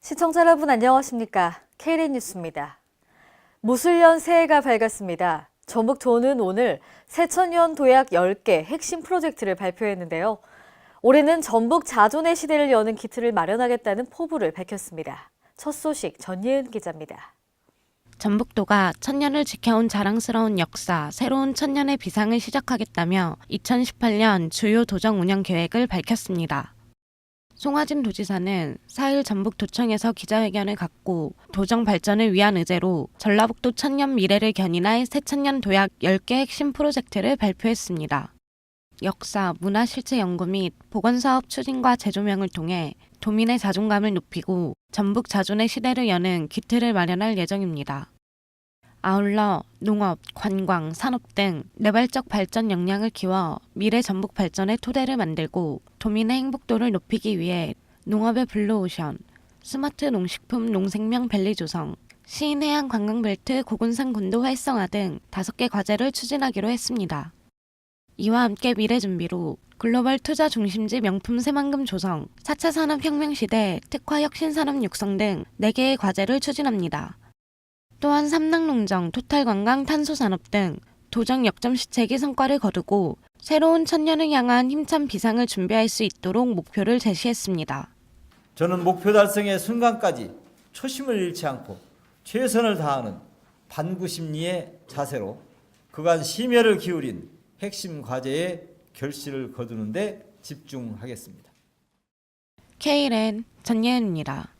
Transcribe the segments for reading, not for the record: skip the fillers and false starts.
시청자 여러분 안녕하십니까? KLN 뉴스입니다. 무술년 새해가 밝았습니다. 전북도는 오늘 새천년 도약 10개 핵심 프로젝트를 발표했는데요. 올해는 전북 자존의 시대를 여는 기틀을 마련하겠다는 포부를 밝혔습니다. 첫 소식 전예은 기자입니다. 전북도가 천년을 지켜온 자랑스러운 역사, 새로운 천년의 비상을 시작하겠다며 2018년 주요 도정 운영 계획을 밝혔습니다. 송화진 도지사는 4일 전북도청에서 기자회견을 갖고 도정 발전을 위한 의제로 전라북도 천년 미래를 견인할 새천년 도약 10개 핵심 프로젝트를 발표했습니다. 역사, 문화 실체 연구 및 보건사업 추진과 재조명을 통해 도민의 자존감을 높이고 전북 자존의 시대를 여는 기틀을 마련할 예정입니다. 아울러 농업, 관광, 산업 등 내발적 발전 역량을 키워 미래 전북 발전의 토대를 만들고 도민의 행복도를 높이기 위해 농업의 블루오션, 스마트 농식품 농생명 밸리 조성, 시인해양 관광벨트 고군산 군도 활성화 등 5개 과제를 추진하기로 했습니다. 이와 함께 미래 준비로 글로벌 투자 중심지 명품 새만금 조성, 4차 산업혁명 시대 특화 혁신산업 육성 등 4개의 과제를 추진합니다. 또한 삼락농정, 토탈관광, 탄소산업 등 도정 역점 시책이 성과를 거두고 새로운 천년을 향한 힘찬 비상을 준비할 수 있도록 목표를 제시했습니다. 저는 목표 달성의 순간까지 초심을 잃지 않고 최선을 다하는 반구심리의 자세로 그간 심혈을 기울인 핵심 과제에 결실을 거두는 데 집중하겠습니다. KLN 전예은입니다.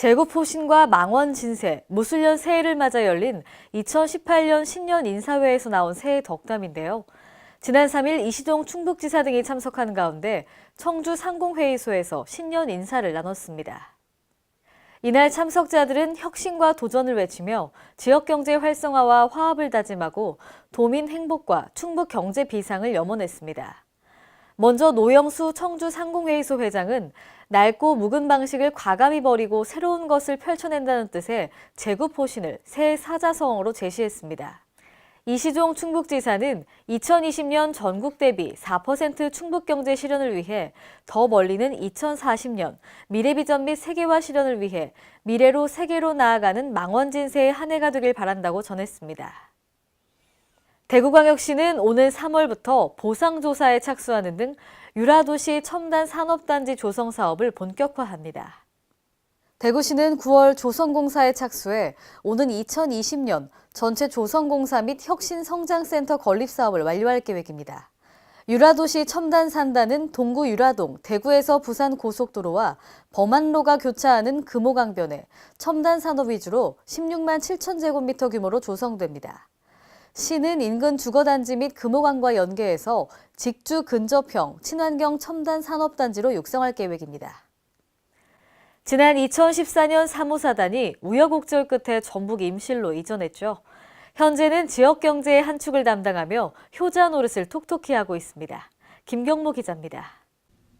제국포신과 망원 진세, 무술년 새해를 맞아 열린 2018년 신년 인사회에서 나온 새해 덕담인데요. 지난 3일 이시종 충북지사 등이 참석한 가운데 청주 상공회의소에서 신년 인사를 나눴습니다. 이날 참석자들은 혁신과 도전을 외치며 지역경제 활성화와 화합을 다짐하고 도민 행복과 충북 경제 비상을 염원했습니다. 먼저 노영수 청주 상공회의소 회장은 낡고 묵은 방식을 과감히 버리고 새로운 것을 펼쳐낸다는 뜻의 제국포신을 새해 사자성어로 제시했습니다. 이시종 충북지사는 2020년 전국 대비 4% 충북경제 실현을 위해 더 멀리는 2040년 미래비전 및 세계화 실현을 위해 미래로 세계로 나아가는 망원진세의 한 해가 되길 바란다고 전했습니다. 대구광역시는 오늘 3월부터 보상조사에 착수하는 등 유라도시 첨단 산업단지 조성 사업을 본격화합니다. 대구시는 9월 조성공사에 착수해 오는 2020년 전체 조성공사 및 혁신성장센터 건립사업을 완료할 계획입니다. 유라도시 첨단산단은 동구 유라동, 대구에서 부산 고속도로와 범안로가 교차하는 금호강변에 첨단산업 위주로 16만 7천 제곱미터 규모로 조성됩니다. 시는 인근 주거단지 및 금호강과 연계해서 직주 근접형 친환경 첨단 산업단지로 육성할 계획입니다. 지난 2014년 3호 사단이 우여곡절 끝에 전북 임실로 이전했죠. 현재는 지역경제의 한 축을 담당하며 효자 노릇을 톡톡히 하고 있습니다. 김경모 기자입니다.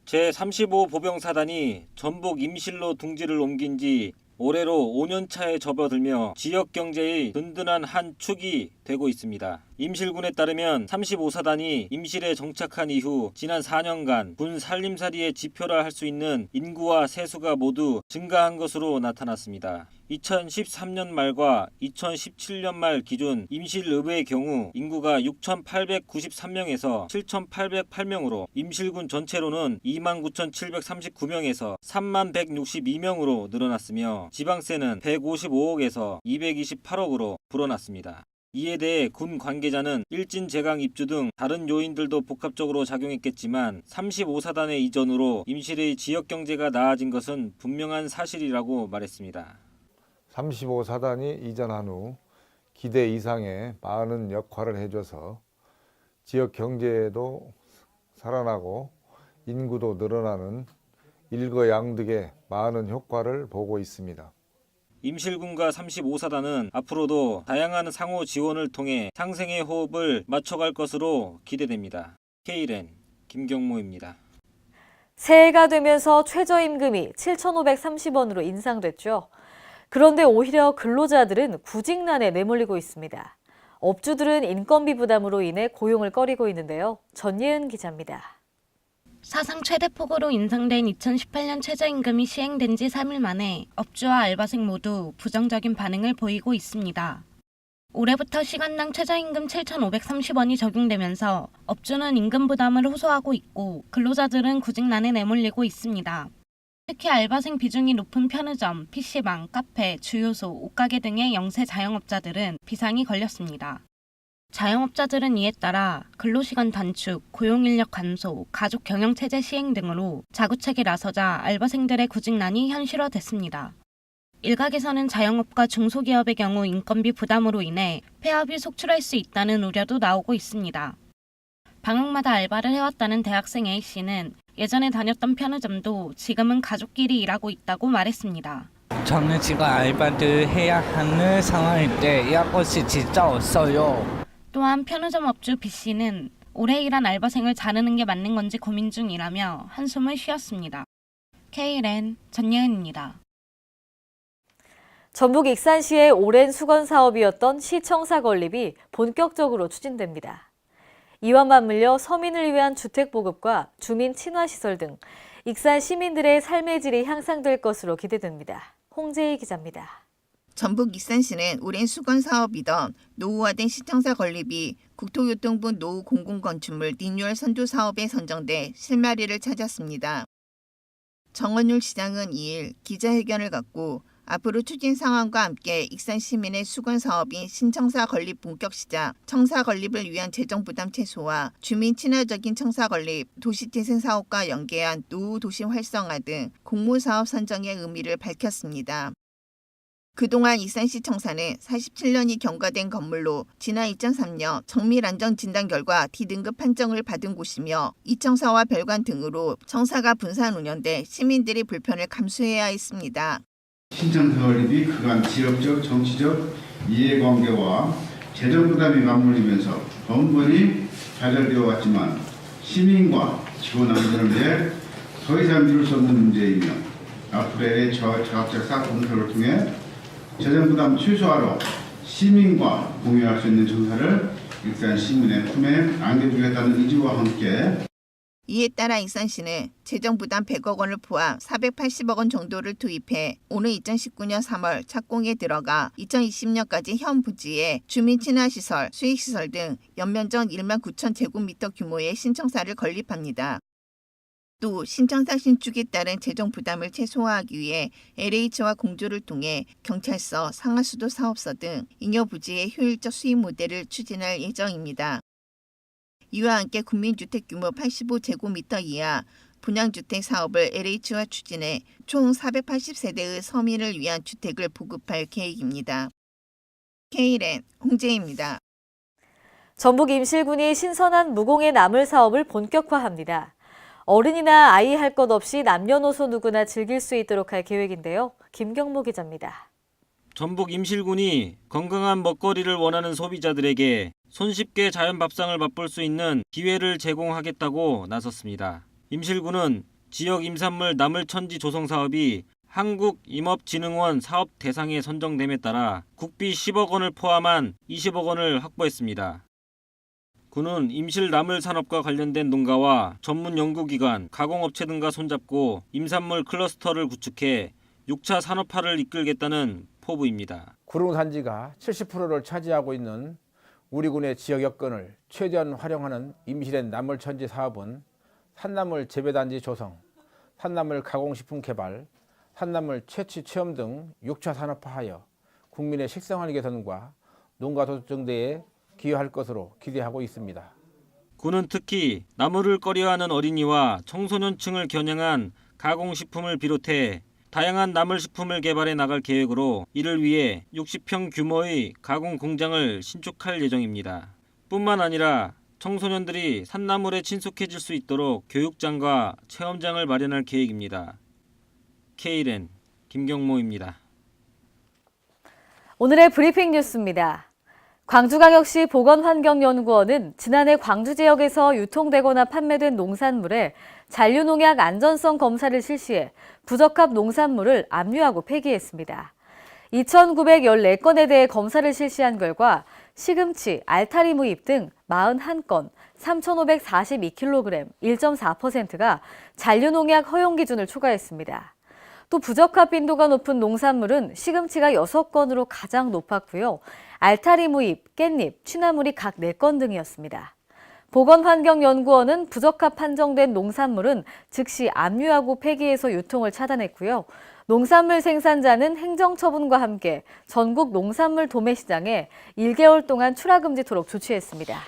제35 보병사단이 전북 임실로 둥지를 옮긴 지 올해로 5년 차에 접어들며 지역 경제의 든든한 한 축이 되고 있습니다. 임실군에 따르면 35사단이 임실에 정착한 이후 지난 4년간 군 살림살이의 지표라 할 수 있는 인구와 세수가 모두 증가한 것으로 나타났습니다. 2013년 말과 2017년 말 기준 임실읍의 경우 인구가 6,893명에서 7,808명으로 임실군 전체로는 29,739명에서 31,162명으로 늘어났으며 지방세는 155억에서 228억으로 불어났습니다. 이에 대해 군 관계자는 일진제강 입주 등 다른 요인들도 복합적으로 작용했겠지만 35사단의 이전으로 임실의 지역경제가 나아진 것은 분명한 사실이라고 말했습니다. 35사단이 이전한 후 기대 이상의 많은 역할을 해줘서 지역 경제도 살아나고 인구도 늘어나는 일거양득의 많은 효과를 보고 있습니다. 임실군과 35사단은 앞으로도 다양한 상호 지원을 통해 상생의 호흡을 맞춰갈 것으로 기대됩니다. KLN 김경모입니다. 새해가 되면서 최저임금이 7,530원으로 인상됐죠. 그런데 오히려 근로자들은 구직난에 내몰리고 있습니다. 업주들은 인건비 부담으로 인해 고용을 꺼리고 있는데요. 전예은 기자입니다. 사상 최대 폭으로 인상된 2018년 최저임금이 시행된 지 3일 만에 업주와 알바생 모두 부정적인 반응을 보이고 있습니다. 올해부터 시간당 최저임금 7,530원이 적용되면서 업주는 임금 부담을 호소하고 있고 근로자들은 구직난에 내몰리고 있습니다. 특히 알바생 비중이 높은 편의점, PC방, 카페, 주유소, 옷가게 등의 영세 자영업자들은 비상이 걸렸습니다. 자영업자들은 이에 따라 근로시간 단축, 고용인력 감소, 가족 경영체제 시행 등으로 자구책에 나서자 알바생들의 구직난이 현실화됐습니다. 일각에서는 자영업과 중소기업의 경우 인건비 부담으로 인해 폐업이 속출할 수 있다는 우려도 나오고 있습니다. 방학마다 알바를 해왔다는 대학생 A씨는 예전에 다녔던 편의점도 지금은 가족끼리 일하고 있다고 말했습니다. 저는 지금 알바를 해야 하는 상황인데 이런 것이 진짜 없어요. 또한 편의점 업주 B씨는 오래 일한 알바생을 자르는 게 맞는 건지 고민 중이라며 한숨을 쉬었습니다. KLN 전예은입니다. 전북 익산시의 오랜 수건 사업이었던 시청사 건립이 본격적으로 추진됩니다. 이와 맞물려 서민을 위한 주택 보급과 주민 친화 시설 등 익산 시민들의 삶의 질이 향상될 것으로 기대됩니다. 홍재희 기자입니다. 전북 익산시는 오랜 수건 사업이던 노후화된 시청사 건립이 국토교통부 노후 공공건축물 리뉴얼 선도 사업에 선정돼 실마리를 찾았습니다. 정원율 시장은 2일 기자회견을 갖고 앞으로 추진 상황과 함께 익산 시민의 수건 사업인 신청사 건립 본격 시작, 청사 건립을 위한 재정 부담 최소화, 주민 친화적인 청사 건립, 도시재생 사업과 연계한 노후 도시 활성화 등 공모 사업 선정의 의미를 밝혔습니다. 그동안 익산시 청사는 47년이 경과된 건물로 지난 2003년 정밀 안전 진단 결과 D등급 판정을 받은 곳이며 이청사와 별관 등으로 청사가 분산 운영돼 시민들의 불편을 감수해야 했습니다. 신청사 건립이 그간 지역적, 정치적 이해관계와 재정 부담이 맞물리면서 번번이 좌절되어 왔지만 시민과 직원 안전을 위해 더 이상 미룰 수 없는 문제이며 앞으로의 저자극적 사업 검토를 통해 재정 부담 최소화로 시민과 공유할 수 있는 청사를 익산 시민의 품에 안겨주겠다는 의지와 함께 이에 따라 익산시는 재정 부담 100억 원을 포함 480억 원 정도를 투입해 오는 2019년 3월 착공에 들어가 2020년까지 현 부지에 주민 친화 시설, 수익 시설 등 연면적 1만 9천 제곱미터 규모의 신청사를 건립합니다. 또 신청사 신축에 따른 재정 부담을 최소화하기 위해 LH와 공조를 통해 경찰서, 상하수도 사업소 등 잉여 부지의 효율적 수익 모델을 추진할 예정입니다. 이와 함께 국민주택 규모 85제곱미터 이하 분양주택 사업을 LH와 추진해 총 480세대의 서민을 위한 주택을 보급할 계획입니다. KLN 홍재희입니다. 전북 임실군이 신선한 무공해 나물 사업을 본격화합니다. 어른이나 아이 할 것 없이 남녀노소 누구나 즐길 수 있도록 할 계획인데요. 김경모 기자입니다. 전북 임실군이 건강한 먹거리를 원하는 소비자들에게 손쉽게 자연 밥상을 맛볼 수 있는 기회를 제공하겠다고 나섰습니다. 임실군은 지역 임산물 나물천지 조성 사업이 한국임업진흥원 사업 대상에 선정됨에 따라 국비 10억 원을 포함한 20억 원을 확보했습니다. 군은 임실 나물 산업과 관련된 농가와 전문 연구기관, 가공업체 등과 손잡고 임산물 클러스터를 구축해 6차 산업화를 이끌겠다는 포부입니다. 구릉 산지가 70%를 차지하고 있는 우리 군의 지역 여건을 최대한 활용하는 임실의 나물천지 사업은 산나물 재배단지 조성, 산나물 가공식품 개발, 산나물 채취 체험 등 6차 산업화하여 국민의 식생활 개선과 농가 도축 증대에 기여할 것으로 기대하고 있습니다. 군은 특히 나물을 꺼려하는 어린이와 청소년층을 겨냥한 가공식품을 비롯해 다양한 나물식품을 개발해 나갈 계획으로 이를 위해 60평 규모의 가공 공장을 신축할 예정입니다. 뿐만 아니라 청소년들이 산나물에 친숙해질 수 있도록 교육장과 체험장을 마련할 계획입니다. KLN 김경모입니다. 오늘의 브리핑 뉴스입니다. 광주광역시 보건환경연구원은 지난해 광주 지역에서 유통되거나 판매된 농산물에 잔류농약 안전성 검사를 실시해 부적합 농산물을 압류하고 폐기했습니다. 2,914건에 대해 검사를 실시한 결과 시금치, 알타리 무잎 등 41건, 3,542kg, 1.4%가 잔류농약 허용 기준을 초과했습니다. 또 부적합 빈도가 높은 농산물은 시금치가 6건으로 가장 높았고요. 알타리 무잎, 깻잎, 취나물이 각 4건 등이었습니다. 보건환경연구원은 부적합 판정된 농산물은 즉시 압류하고 폐기해서 유통을 차단했고요. 농산물 생산자는 행정처분과 함께 전국 농산물 도매시장에 1개월 동안 출하금지토록 조치했습니다.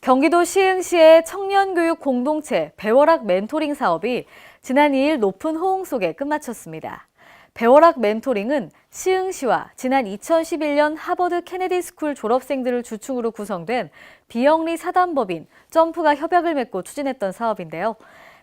경기도 시흥시의 청년교육 공동체 배워락 멘토링 사업이 지난 2일 높은 호응 속에 끝마쳤습니다. 배워락 멘토링은 시흥시와 지난 2011년 하버드 케네디 스쿨 졸업생들을 주축으로 구성된 비영리 사단법인 점프가 협약을 맺고 추진했던 사업인데요.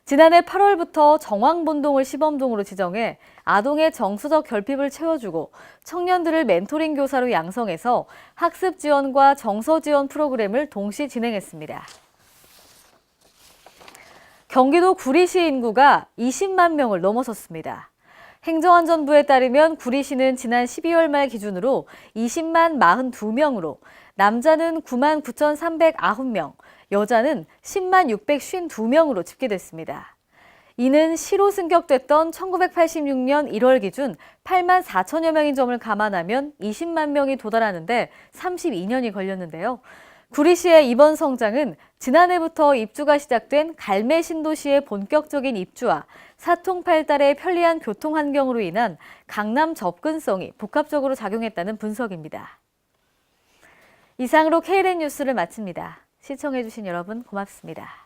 지난해 8월부터 정왕본동을 시범동으로 지정해 아동의 정서적 결핍을 채워주고 청년들을 멘토링 교사로 양성해서 학습 지원과 정서 지원 프로그램을 동시 진행했습니다. 경기도 구리시 인구가 20만 명을 넘어섰습니다. 행정안전부에 따르면 구리시는 지난 12월 말 기준으로 20만 42명으로 남자는 9만 9,309명, 여자는 10만 652명으로 집계됐습니다. 이는 시로 승격됐던 1986년 1월 기준 8만 4천여 명인 점을 감안하면 20만 명이 도달하는데 32년이 걸렸는데요. 구리시의 이번 성장은 지난해부터 입주가 시작된 갈매 신도시의 본격적인 입주와 사통팔달의 편리한 교통 환경으로 인한 강남 접근성이 복합적으로 작용했다는 분석입니다. 이상으로 KLN 뉴스를 마칩니다. 시청해주신 여러분 고맙습니다.